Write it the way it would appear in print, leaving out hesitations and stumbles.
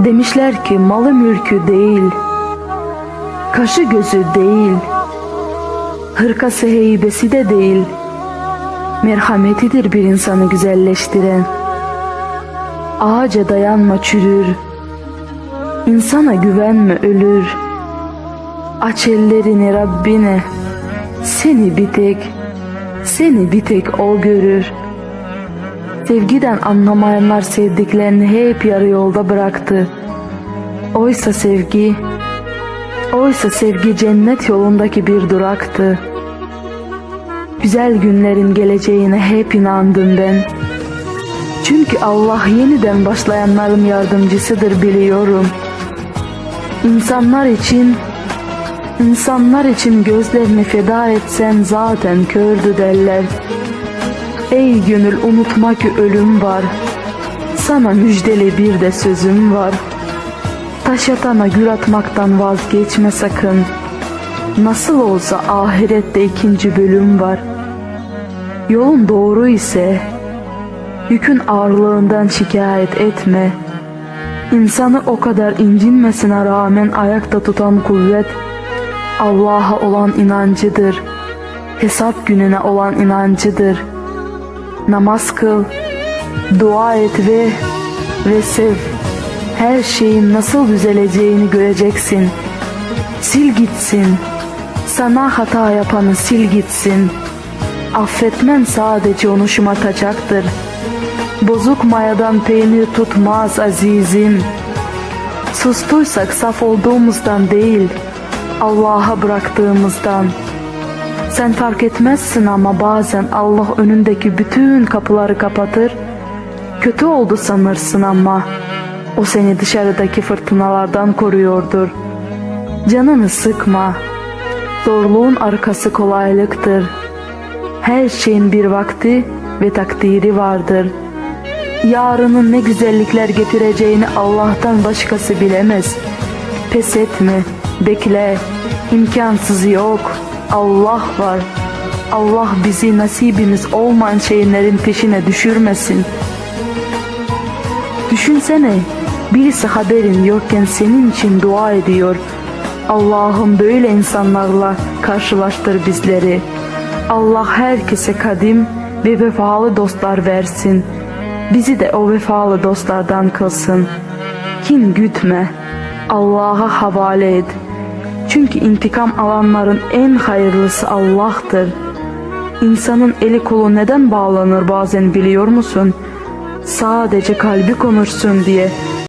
Demişler ki malı mülkü değil, kaşı gözü değil, hırkası heybesi de değil, merhametidir bir insanı güzelleştiren. Ağaca dayanma çürür, insana güvenme ölür. Aç ellerini Rabbine, seni bir tek O görür. Sevgiden anlamayanlar sevdiklerini hep yarı yolda bıraktı. Oysa sevgi cennet yolundaki bir duraktı. Güzel günlerin geleceğine hep inandım ben. Çünkü Allah yeniden başlayanların yardımcısıdır biliyorum. İnsanlar için gözlerini feda etsen zaten kördü derler. Ey gönül unutma ki ölüm var, sana müjdeli bir de sözüm var. Taş atana gül atmaktan vazgeçme sakın, nasıl olsa ahirette ikinci bölüm var. Yolun doğru ise yükün ağırlığından şikayet etme. İnsanı o kadar incinmesine rağmen ayakta tutan kuvvet Allah'a olan inancıdır, hesap gününe olan inancıdır. Namaz kıl, dua et ve sev. Her şeyin nasıl düzeleceğini göreceksin. Sil gitsin, sana hata yapanı sil gitsin. Affetmen sadece onu şımartacaktır. Bozuk mayadan peynir tutmaz azizim. Sustuysak saf olduğumuzdan değil, Allah'a bıraktığımızdan. Sen fark etmezsin ama bazen Allah önündeki bütün kapıları kapatır. Kötü oldu sanırsın ama O seni dışarıdaki fırtınalardan koruyordur. Canını sıkma. Zorluğun arkası kolaylıktır. Her şeyin bir vakti ve takdiri vardır. Yarının ne güzellikler getireceğini Allah'tan başkası bilemez. Pes etme, bekle. İmkansız yok. Allah var. Allah bizi nasibimiz olmayan şeylerin peşine düşürmesin. Düşünsene, birisi haberin yokken senin için dua ediyor. Allah'ım böyle insanlarla karşılaştır bizleri. Allah herkese kadim ve vefalı dostlar versin. Bizi de o vefalı dostlardan kılsın. Kin gütme, Allah'a havale et. Çünkü intikam alanların en hayırlısı Allah'tır. İnsanın eli kolu neden bağlanır bazen biliyor musun? Sadece kalbi konuşsun diye.